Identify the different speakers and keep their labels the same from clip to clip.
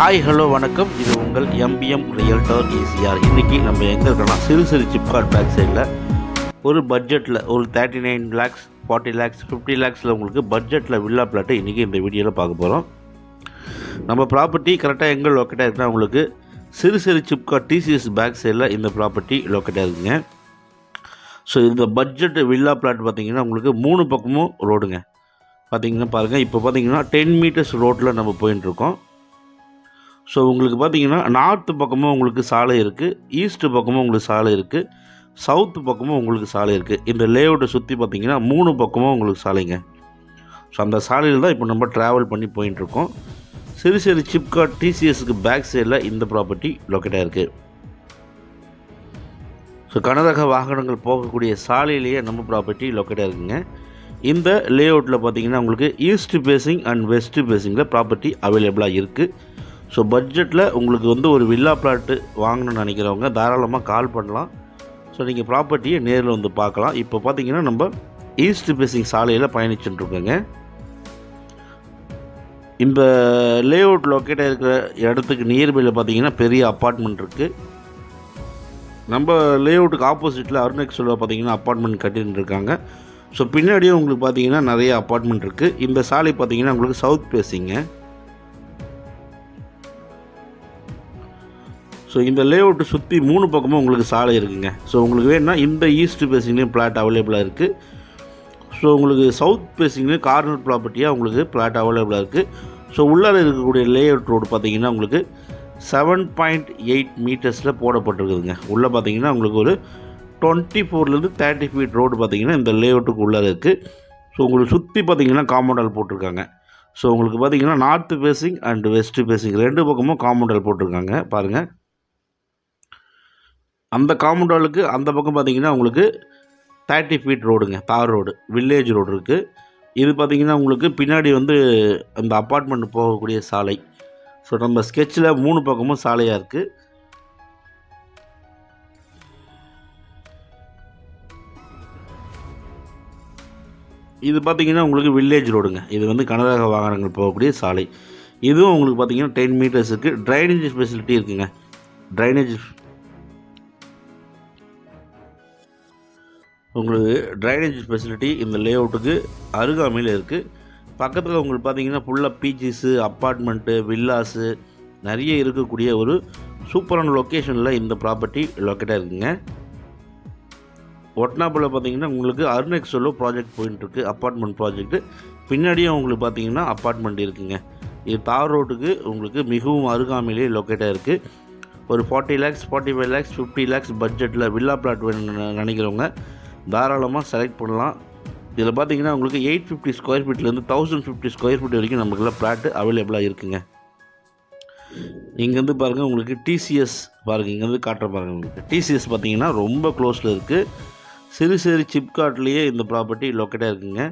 Speaker 1: Hi hello வணக்கம். இது உங்கள் எம்பிஎம் ரியல்டர் ஈசிஆர். இன்றைக்கி நம்ம எங்கே இருக்கோன்னா சிறு சிப்காட் பேக் சைடில் ஒரு பட்ஜெட்டில் ஒரு 39 lakhs 40 lakhs 50 lakhஸில் உங்களுக்கு பட்ஜெட்டில் வில்லா பிளாட்டு இன்றைக்கி இந்த வீடியோவில் பார்க்க போகிறோம். நம்ம ப்ராப்பர்ட்டி கரெக்டாக எங்கே லொக்கேட்டாக இருக்குன்னா உங்களுக்கு சிறு சிப்காட் டிசிஎஸ் பேக் சைடில் இந்த ப்ராப்பர்ட்டி லொக்கேட்டாக இருக்குங்க. ஸோ இந்த பட்ஜெட் வில்லா பிளாட் பார்த்திங்கன்னா உங்களுக்கு 3 பக்கமும் ரோடுங்க. பார்த்திங்கன்னா பாருங்கள், இப்போ பார்த்திங்கன்னா 10 meters ரோட்டில் நம்ம போயின்ட்டுருக்கோம். ஸோ உங்களுக்கு பார்த்திங்கன்னா நார்த்து பக்கமும் உங்களுக்கு சாலை இருக்குது, ஈஸ்ட்டு பக்கமும் உங்களுக்கு சாலை இருக்குது, சவுத்து பக்கமும் உங்களுக்கு சாலை இருக்குது. இந்த லேஅவுட்டை சுற்றி பார்த்திங்கன்னா 3 பக்கமும் உங்களுக்கு சாலைங்க. ஸோ அந்த சாலையில் தான் இப்போ நம்ம ட்ராவல் பண்ணி போயின்ட்டுருக்கோம். சிறு சிப்காட் டிசிஎஸ்க்கு பேக் சைடில் இந்த ப்ராப்பர்ட்டி லொக்கேட்டாக இருக்குது. ஸோ கனரக வாகனங்கள் போகக்கூடிய சாலையிலேயே நம்ம ப்ராப்பர்ட்டி லொக்கேட்டாக இருக்குங்க. இந்த லேஅவுட்டில் பார்த்திங்கன்னா உங்களுக்கு ஈஸ்ட் பேசிங் அண்ட் வெஸ்ட் பேசிங்கில் ப்ராப்பர்ட்டி அவைலபிளாக இருக்குது. ஸோ பட்ஜெட்டில் உங்களுக்கு ஒரு வில்லா பிளாட்டு வாங்கணும்னு நினைக்கிறவங்க தாராளமாக கால் பண்ணலாம். ஸோ நீங்கள் ப்ராப்பர்ட்டியை நேரில் வந்து பார்க்கலாம். இப்போ பார்த்தீங்கன்னா நம்ம ஈஸ்ட் பேசிங் சாலையில் பயணிச்சுட்டுருக்கோங்க. இந்த லேஅவுட் லொக்கேட்டாக இருக்கிற இடத்துக்கு நியர்பையில் பார்த்தீங்கன்னா பெரிய அப்பார்ட்மெண்ட் இருக்குது. நம்ம லேஅவுட்டுக்கு ஆப்போசிட்டில் அருணெக்ஸில் பார்த்தீங்கன்னா அப்பார்ட்மெண்ட் கட்டின்னு இருக்காங்க. ஸோ பின்னாடியும் உங்களுக்கு பார்த்தீங்கன்னா நிறைய அப்பார்ட்மெண்ட் இருக்குது. இந்த சாலை பார்த்தீங்கன்னா உங்களுக்கு சவுத் பேசிங்க. ஸோ இந்த லேஅவுட்டு சுற்றி 3 பக்கமும் உங்களுக்கு சாலை இருக்குங்க. ஸோ உங்களுக்கு வேணுன்னா இந்த ஈஸ்ட் பேசிங்லேயும் பிளாட் அவைலபிளாக இருக்குது. ஸோ உங்களுக்கு சவுத் பேசிங்லேயும் கார்னர் ப்ராப்பர்ட்டியாக உங்களுக்கு பிளாட் அவைலபிளாக இருக்குது. ஸோ உள்ளார இருக்கக்கூடிய லேஅவுட் ரோடு பார்த்திங்கன்னா உங்களுக்கு 7.8 meters போடப்பட்டிருக்குதுங்க. உள்ளே பார்த்திங்கன்னா உங்களுக்கு ஒரு 24 to 30 feet ரோடு பார்த்திங்கன்னா இந்த லேஅவுட்டுக்கு உள்ளார இருக்குது. ஸோ உங்களுக்கு சுற்றி பார்த்திங்கன்னா காம்பவுண்ட் போட்டிருக்காங்க. ஸோ உங்களுக்கு பார்த்திங்கன்னா north facing and west facing 2 பக்கமும் காம்பவுண்ட் போட்டிருக்காங்க. பாருங்கள், அந்த காம்பவுண்ட் அந்த பக்கம் பார்த்திங்கன்னா உங்களுக்கு 30 feet ரோடுங்க, தார் ரோடு, வில்லேஜ் ரோடு இருக்குது. இது பார்த்திங்கன்னா உங்களுக்கு பின்னாடி அந்த அப்பார்ட்மெண்ட் போகக்கூடிய சாலை. ஸோ நம்ம ஸ்கெட்சில் 3 பக்கமும் சாலையாக இருக்குது. இது பார்த்திங்கன்னா உங்களுக்கு வில்லேஜ் ரோடுங்க. இது கனரக வாகனங்கள் போகக்கூடிய சாலை. இதுவும் உங்களுக்கு பார்த்திங்கன்னா 10 meters இருக்குது. ட்ரைனேஜ் ஃபெசிலிட்டி இருக்குங்க. ட்ரைனேஜ் ஃபெசிலிட்டி இந்த லேஅவுட்டுக்கு அருகாமையில் இருக்குது. பக்கத்தில் உங்களுக்கு பார்த்திங்கன்னா ஃபுல்லாக பீச்சஸு, அப்பார்ட்மெண்ட்டு, வில்லாஸு நிறைய இருக்கக்கூடிய ஒரு சூப்பரான லொக்கேஷனில் இந்த ப்ராப்பர்ட்டி லொக்கேட்டாக இருக்குங்க. ஒட்னாப்பில் பார்த்திங்கன்னா உங்களுக்கு அருணெக்ஸோலோ ப்ராஜெக்ட் போயின்ட்டுருக்கு, அப்பார்ட்மெண்ட் ப்ராஜெக்ட்டு. பின்னாடியும் உங்களுக்கு பார்த்திங்கன்னா அப்பார்ட்மெண்ட் இருக்குங்க. இது தார் ரோட்டுக்கு உங்களுக்கு மிகவும் அருகாமையிலே லொக்கேட்டாக இருக்குது. ஒரு 40 lakhs 45 lakhs 50 lakhs பட்ஜெட்டில் வில்லா பிளாட் வேணும்னு நினைக்கிறவங்க தாராளமாக செலக்ட் பண்ணலாம். இதில் பார்த்தீங்கன்னா உங்களுக்கு 850 square feetலேருந்து 1050 square feet வரைக்கும் நமக்குலாம் பிளாட்டு அவைலபிளாக இருக்குங்க. இங்கேருந்து பாருங்கள், உங்களுக்கு டிசிஎஸ் பாருங்கள், இங்கேருந்து காட்டுற பாருங்கள். உங்களுக்கு டிசிஎஸ் பார்த்தீங்கன்னா ரொம்ப க்ளோஸில் இருக்குது. சிறு சிப்காட்லேயே இந்த ப்ராப்பர்ட்டி லொக்கேட்டாக இருக்குங்க.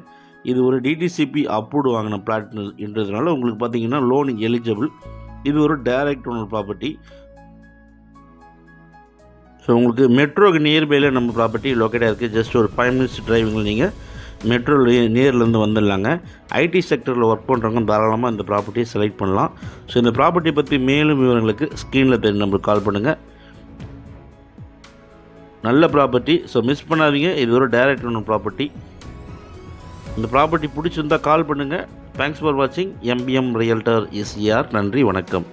Speaker 1: இது ஒரு டிடிசிபி அப்ரூவ்டு வாங்கின பிளாட்ன்றதுனால உங்களுக்கு பார்த்தீங்கன்னா லோன் எலிஜிபிள். இது ஒரு டைரக்ட் ஓனர் ப்ராப்பர்ட்டி. ஸோ உங்களுக்கு மெட்ரோக்கு நியர்பையில் நம்ம ப்ராப்பர்ட்டி லொக்கேட்டாக இருக்குது. ஜஸ்ட் ஒரு 5 minutes டிரைவிங்கில் நீங்கள் மெட்ரோவில் நேர்லேருந்து வந்துடலாங்க. ஐடி செக்டரில் ஒர்க் பண்ணுறவங்க தாராளமாக இந்த ப்ராப்பர்ட்டியை செலக்ட் பண்ணலாம். ஸோ இந்த ப்ராப்பர்ட்டி பற்றி மேலும் விவரங்களுக்கு ஸ்க்ரீனில் தெரிஞ்ச நம்பருக்கு கால் பண்ணுங்கள். நல்ல ப்ராப்பர்ட்டி, ஸோ மிஸ் பண்ணாதீங்க. இது ஒரு டைரக்ட் ஓனர் ப்ராப்பர்ட்டி. இந்த ப்ராப்பர்ட்டி பிடிச்சிருந்தால் கால் பண்ணுங்கள். தேங்க்ஸ் ஃபார் வாட்சிங் எம்பிஎம் ரியல்டர் ஈசிஆர். நன்றி, வணக்கம்.